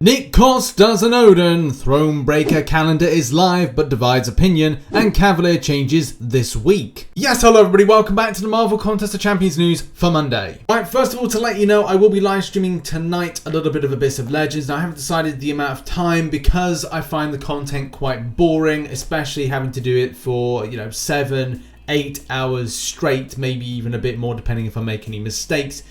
Nick Coss does an Odin, Thronebreaker calendar is live but divides opinion, and Cavalier changes this week. Yes, hello everybody, welcome back to the Marvel Contest of Champions news for Monday. Right, first of all, to let you know, I will be live streaming tonight a little bit of Abyss of Legends. Now, I haven't decided the amount of time because I find the content quite boring, especially having to do it for, 7-8 hours straight, maybe even a bit more depending if I make any mistakes.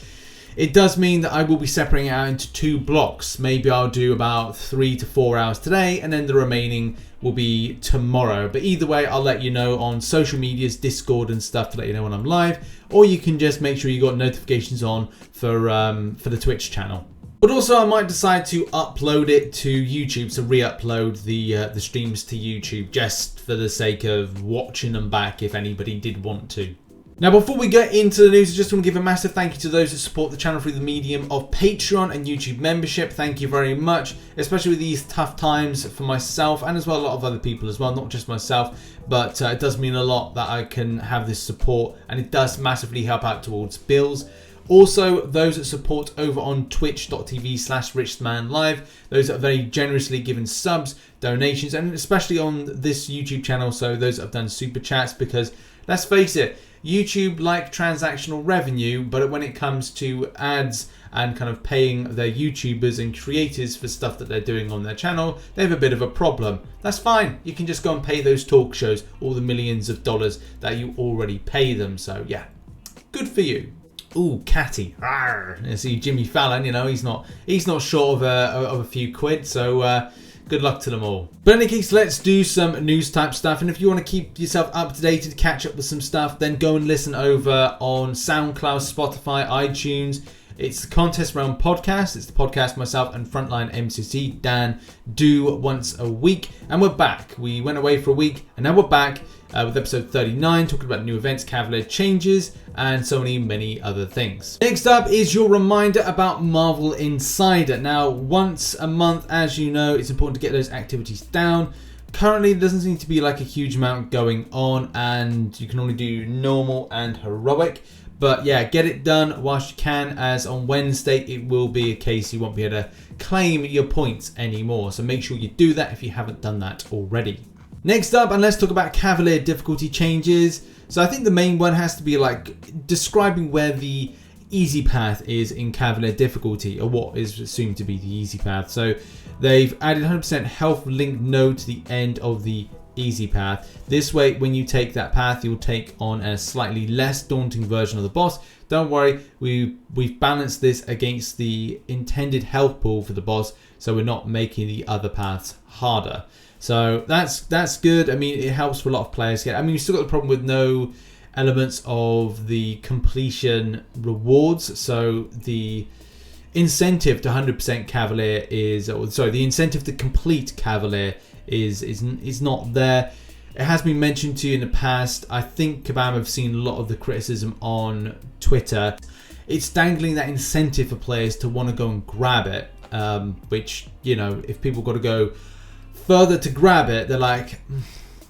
It does mean that I will be separating it out into two blocks. Maybe I'll do about 3 to 4 hours today, and then the remaining will be tomorrow. But either way, I'll let you know on social medias, Discord and stuff to let you know when I'm live. Or you can just make sure you got notifications on for the Twitch channel. But also, I might decide to upload it to YouTube, so re-upload the streams to YouTube, just for the sake of watching them back if anybody did want to. Now, before we get into the news, I just want to give a massive thank you to those that support the channel through the medium of Patreon and YouTube membership. Thank you very much, especially with these tough times for myself and as well a lot of other people as well, not just myself, but it does mean a lot that I can have this support, and it does massively help out towards bills. Also, those that support over on twitch.tv/RichTheMan live, those that are very generously given subs, donations, and especially on this YouTube channel, so those that have done super chats, because let's face it, YouTube like transactional revenue, but when it comes to ads and kind of paying their YouTubers and creators for stuff that they're doing on their channel, they have a bit of a problem. That's fine. You can just go and pay those talk shows all the millions of dollars that you already pay them. So yeah, good for you. Ooh, catty. Arr. You see Jimmy Fallon, he's not short of a few quid, so good luck to them all. But in any case, let's do some news type stuff. And if you want to keep yourself up to date and catch up with some stuff, then go and listen over on SoundCloud, Spotify, iTunes. It's the Contest Round podcast. It's the podcast myself and Frontline MCOC Dan do once a week. And we're back. We went away for a week and now we're back with episode 39, talking about new events, Cavalier Changes, and so many other things. Next up is your reminder about Marvel Insider. Now, once a month, as you know, it's important to get those activities down. Currently, there doesn't seem to be like a huge amount going on, and you can only do normal and heroic. But yeah, get it done whilst you can, as on Wednesday it will be a case you won't be able to claim your points anymore. So make sure you do that if you haven't done that already. Next up, and let's talk about Cavalier difficulty changes. So I think the main one has to be like describing where the easy path is in Cavalier difficulty, or what is assumed to be the easy path. So they've added 100% health linked node to the end of the easy path. This way, when you take that path, you'll take on a slightly less daunting version of the boss. Don't worry, we've balanced this against the intended health pool for the boss, so we're not making the other paths harder. So that's good. I mean, it helps for a lot of players. I mean, you still got the problem with no elements of the completion rewards. So the incentive to 100% Cavalier the incentive to complete Cavalier is not there. It has been mentioned to you in the past. I think Kabam have seen a lot of the criticism on Twitter. It's dangling that incentive for players to want to go and grab it, which, if people got to go further to grab it, they're like,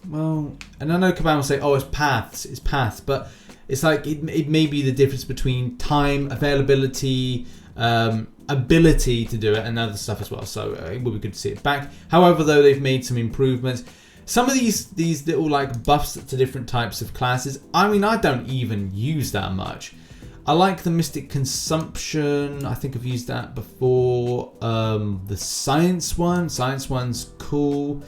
well, and I know Kabam will say, oh, it's paths, but it's like it may be the difference between time, availability, ability to do it, and other stuff as well. So it will be good to see it back. However, though, they've made some improvements. Some of these little like buffs to different types of classes, I mean, I don't even use that much. I like the Mystic Consumption. I think I've used that before. The Science one's cool.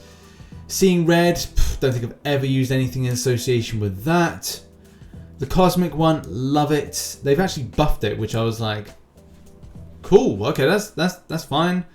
Seeing Red, don't think I've ever used anything in association with that. The Cosmic one, love it. They've actually buffed it, which I was like, cool. Okay, that's fine.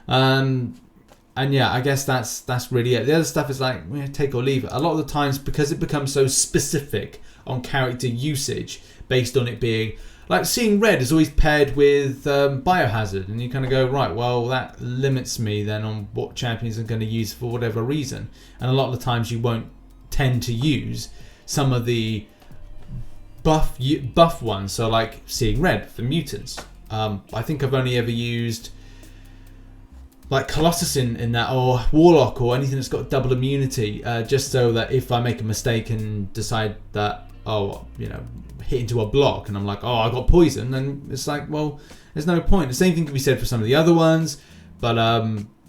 And yeah, I guess that's really it. The other stuff is like, take or leave it. A lot of the times, because it becomes so specific on character usage, based on it being like Seeing Red is always paired with Biohazard, and you kind of go, right, well, that limits me then on what champions are going to use for whatever reason. And a lot of the times you won't tend to use some of the buff ones, so like Seeing Red for mutants. I think I've only ever used like Colossus in that, or Warlock, or anything that's got double immunity, just so that if I make a mistake and decide that, hit into a block and I'm like, oh, I got poison, and it's like, well, there's no point. The same thing can be said for some of the other ones, But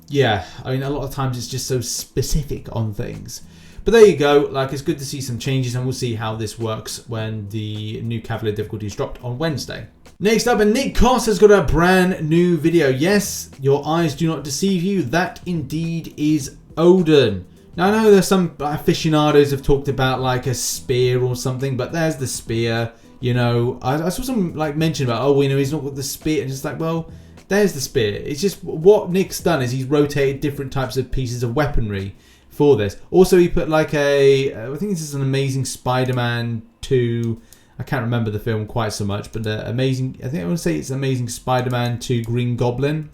yeah, I mean, a lot of times it's just so specific on things. But there you go. Like, it's good to see some changes, and we'll see how this works when the new Cavalier difficulty is dropped on Wednesday. Next up, and Nick Coss has got a brand new video. Yes, your eyes do not deceive you. That indeed is Odin. Now, I know there's some aficionados have talked about like a spear or something, but there's the spear. You know, I saw some like mention about, oh, you know, he's not got the spear, and it's like, well, there's the spear. It's just what Nick's done is he's rotated different types of pieces of weaponry for this. Also, he put like I think this is an Amazing Spider-Man 2. I can't remember the film quite so much, but I think I want to say it's Amazing Spider-Man 2 Green Goblin,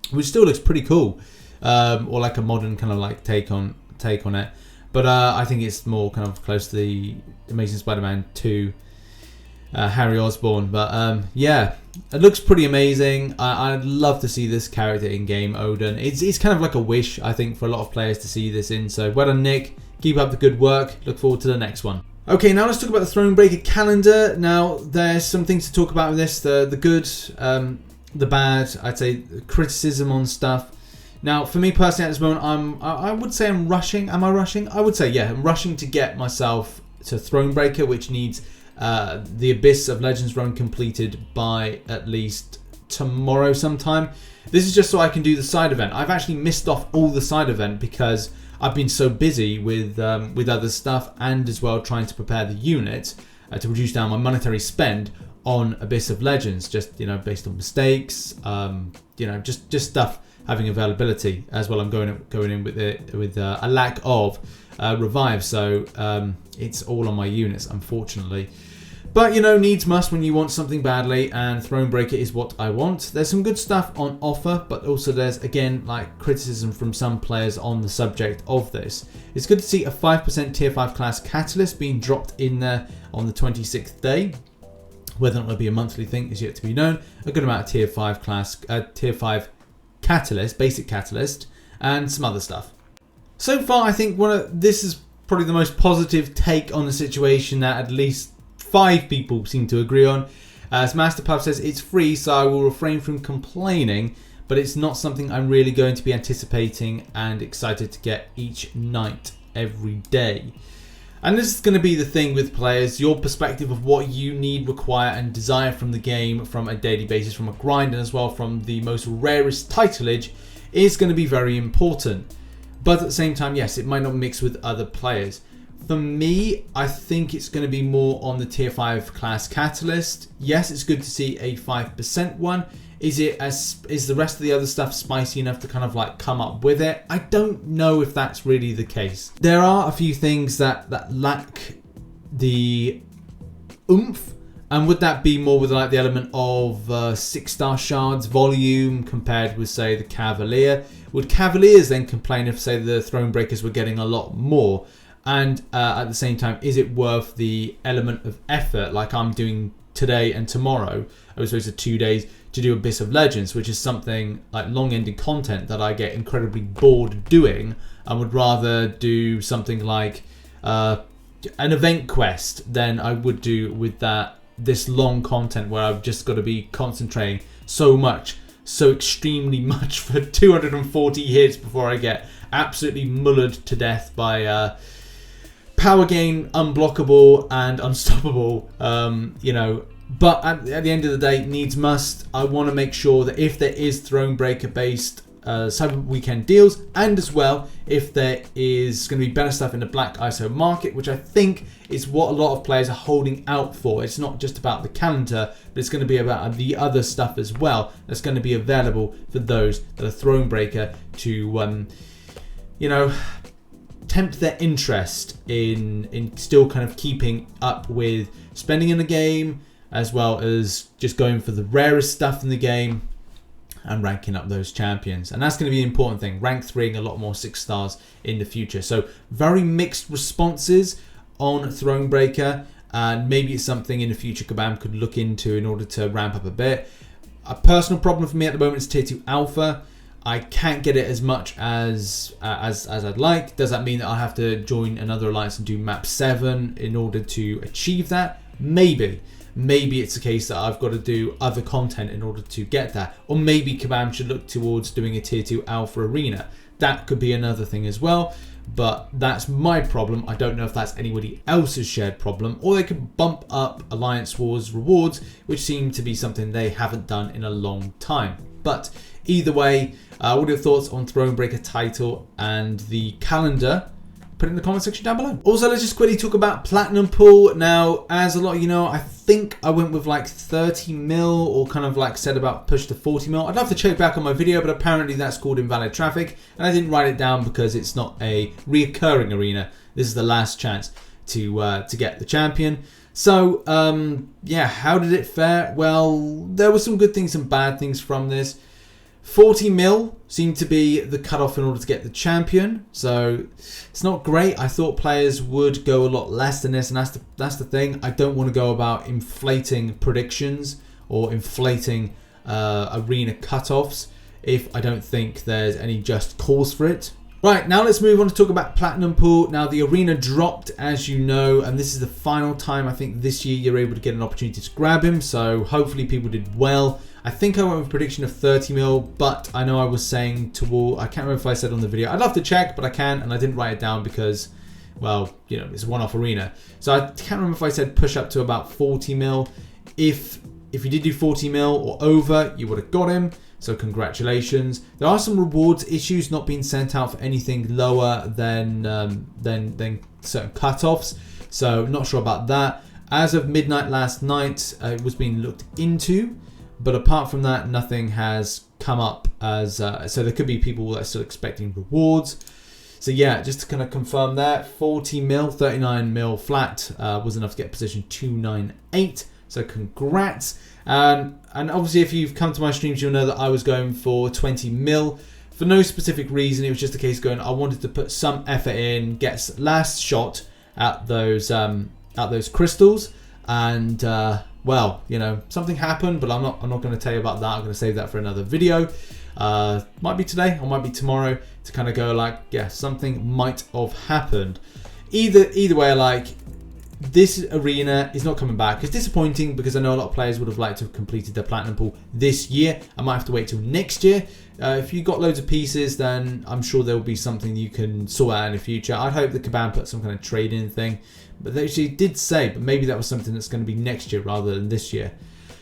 which still looks pretty cool, or like a modern kind of like take on it. But I think it's more kind of close to the Amazing Spider-Man 2 Harry Osborn. But yeah, it looks pretty amazing. I'd love to see this character in game, Odin. It's kind of like a wish, I think, for a lot of players to see this in. So well done, Nick. Keep up the good work. Look forward to the next one. Okay, now let's talk about the Thronebreaker calendar. Now, there's some things to talk about with this. The good, the bad, I'd say criticism on stuff. Now, for me personally at this moment, I would say I'm rushing. Am I rushing? I would say, yeah, I'm rushing to get myself to Thronebreaker, which needs the Abyss of Legends run completed by at least tomorrow sometime. This is just so I can do the side event. I've actually missed off all the side event because I've been so busy with other stuff, and as well trying to prepare the unit to reduce down my monetary spend on Abyss of Legends, just, you know, based on mistakes, you know, just stuff having availability as well. I'm going in with a lack of revive, so it's all on my units, unfortunately. But, you know, needs must when you want something badly, and Thronebreaker is what I want. There's some good stuff on offer, but also there's, again, like criticism from some players on the subject of this. It's good to see a 5% tier 5 class catalyst being dropped in there on the 26th day. Whether or not it'll be a monthly thing is yet to be known. A good amount of tier 5 class, tier 5 catalyst, basic catalyst, and some other stuff. So far, I think this is probably the most positive take on the situation that at least 5 people seem to agree on. As Master Puff says, it's free, so I will refrain from complaining, but it's not something I'm really going to be anticipating and excited to get each night, every day. And this is going to be the thing with players, your perspective of what you need, require and desire from the game from a daily basis, from a grind, and as well from the most rarest titleage is going to be very important. But at the same time, yes, it might not mix with other players. For me, I think it's going to be more on the tier 5 class catalyst. Yes, it's good to see a 5% one. Is the rest of the other stuff spicy enough to kind of like come up with it? I don't know if that's really the case. There are a few things that lack the oomph, and would that be more with like the element of 6-star shards volume compared with, say, the Cavalier? Would Cavaliers then complain if, say, the Thronebreakers were getting a lot more? And at the same time, is it worth the element of effort like I'm doing today and tomorrow? I was supposed to 2 days to do Abyss of Legends, which is something like long-ended content that I get incredibly bored doing. I would rather do something like an event quest than I would do with this long content where I've just got to be concentrating so extremely much for 240 hits before I get absolutely mullered to death by power gain, unblockable and unstoppable, you know. But at the end of the day, needs must. I want to make sure that if there is Thronebreaker based Cyber Weekend deals, and as well if there is going to be better stuff in the Black ISO market, which I think is what a lot of players are holding out for. It's not just about the calendar, but it's going to be about the other stuff as well that's going to be available for those that are Thronebreaker to, you know, tempt their interest in still kind of keeping up with spending in the game, as well as just going for the rarest stuff in the game and ranking up those champions. And that's going to be an important thing, rank 3ing a lot more 6 stars in the future. So very mixed responses on Thronebreaker, and maybe it's something in the future Kabam could look into in order to ramp up a bit. A personal problem for me at the moment is tier 2 alpha. I can't get it as much as I'd like. Does that mean that I'll have to join another alliance and do map 7 in order to achieve that? Maybe. maybe it's a case that I've got to do other content in order to get that. Or maybe Kabam should look towards doing a tier 2 alpha arena. That could be another thing as well. But that's my problem. I don't know if that's anybody else's shared problem. Or they could bump up Alliance Wars rewards, which seem to be something they haven't done in a long time. But either way, what are your thoughts on Thronebreaker title and the calendar? Put it in the comment section down below. Also, let's just quickly talk about Platinum Pool. Now, as a lot of you know, I think I went with like 30 mil or kind of like said about push to 40 mil. I'd have to check back on my video, but apparently that's called invalid traffic. And I didn't write it down because it's not a reoccurring arena. This is the last chance to get the champion. So, yeah, how did it fare? Well, there were some good things and bad things from this. 40 mil seemed to be the cutoff in order to get the champion, so it's not great. I thought players would go a lot less than this, and that's the thing. I don't want to go about inflating predictions or inflating arena cutoffs if I don't think there's any just cause for it. Right, now let's move on to talk about Platinum Pool. Now the arena dropped, as you know, and this is the final time I think this year you're able to get an opportunity to grab him, so hopefully people did well. I think I went with a prediction of 30 mil, but I know I was saying toward, I can't remember if I said on the video. I'd love to check, but I can't, and I didn't write it down because, well, you know, it's a one-off arena. So I can't remember if I said push up to about 40 mil. If you did do 40 mil or over, you would have got him. So congratulations. There are some rewards issues not being sent out for anything lower than certain cutoffs. So not sure about that. As of midnight last night, it was being looked into. But apart from that, nothing has come up as... so there could be people that are still expecting rewards. So yeah, just to kind of confirm that, 40 mil, 39 mil flat was enough to get position 298. So congrats. And obviously if you've come to my streams, you'll know that I was going for 20 mil. For no specific reason, it was just a case going, I wanted to put some effort in, get last shot at those crystals. And... well, you know, something happened, but I'm not going to tell you about that. I'm going to save that for another video. Might be today or might be tomorrow to kind of go like, yeah, something might have happened. Either way, like, this arena is not coming back. It's disappointing because I know a lot of players would have liked to have completed their Platinum Pool this year. I might have to wait till next year. If you got loads of pieces, then I'm sure there will be something you can sort out in the future. I'd hope that Kabam put some kind of trade-in thing. But they actually did say, but maybe that was something that's going to be next year rather than this year.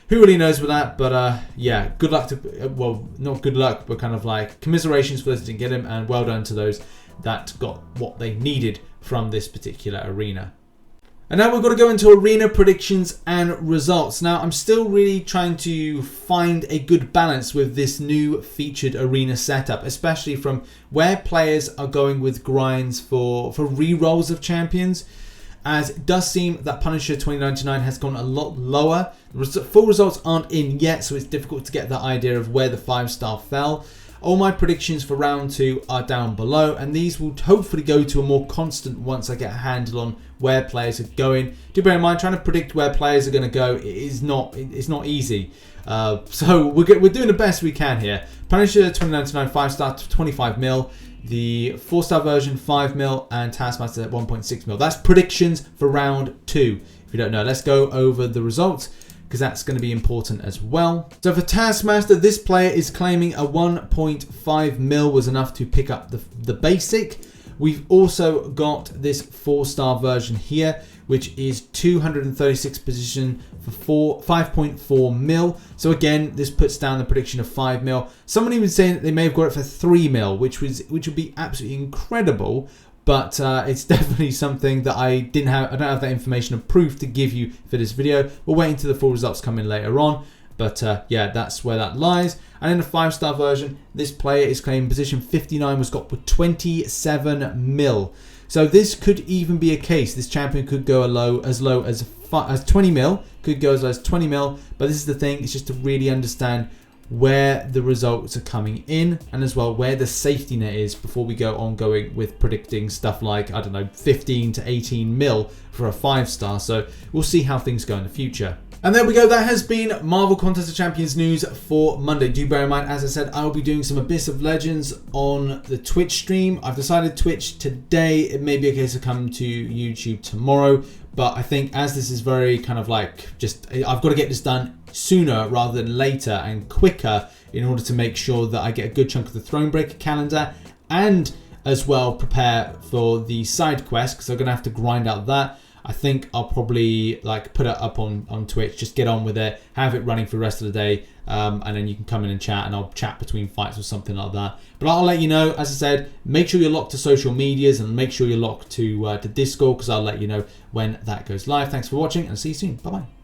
Who really knows with that? But yeah, good luck to, well, not good luck, but kind of like commiserations for those that didn't get him, and well done to those that got what they needed from this particular arena. And now we've got to go into arena predictions and results. Now, I'm still really trying to find a good balance with this new featured arena setup, especially from where players are going with grinds for re-rolls of champions. As it does seem that Punisher 2099 has gone a lot lower. The full results aren't in yet, so it's difficult to get that idea of where the 5-star fell. All my predictions for round 2 are down below, and these will hopefully go to a more constant once I get a handle on where players are going. Do bear in mind, trying to predict where players are going to go it's not easy. So we're doing the best we can here. Punisher 2099 5-star 25 mil. The 4-star version 5 mil, and Taskmaster at 1.6 mil. That's predictions for round 2. If you don't know, let's go over the results because that's going to be important as well. So for Taskmaster, this player is claiming a 1.5 mil was enough to pick up the basic. We've also got this 4-star version here, which is 236 position for 5.4 mil. So again, this puts down the prediction of 5 mil. Someone even saying that they may have got it for 3 mil, which would be absolutely incredible. But it's definitely something that I don't have that information of proof to give you for this video. We'll wait until the full results come in later on. But yeah, that's where that lies. And in the 5-star version, this player is claiming position 59 was got with 27 mil. So this could even be a case. This champion could go as low as 20 mil. Could go as low as 20 mil. But this is the thing. It's just to really understand where the results are coming in, and as well where the safety net is before we go on going with predicting stuff like, I don't know, 15 to 18 mil for a 5-star. So we'll see how things go in the future. And there we go, that has been Marvel Contest of Champions news for Monday. Do bear in mind, as I said, I will be doing some Abyss of Legends on the Twitch stream. I've decided Twitch today. It may be a case of coming to YouTube tomorrow, But I think as this is very kind of like just, I've got to get this done sooner rather than later and quicker in order to make sure that I get a good chunk of the Thronebreaker calendar and as well prepare for the side quest, because I'm going to have to grind out that. I think I'll probably like put it up on Twitch, just get on with it, have it running for the rest of the day, and then you can come in and chat, and I'll chat between fights or something like that. But I'll let you know, as I said, make sure you're locked to social medias and make sure you're locked to Discord, because I'll let you know when that goes live. Thanks for watching and see you soon. Bye-bye.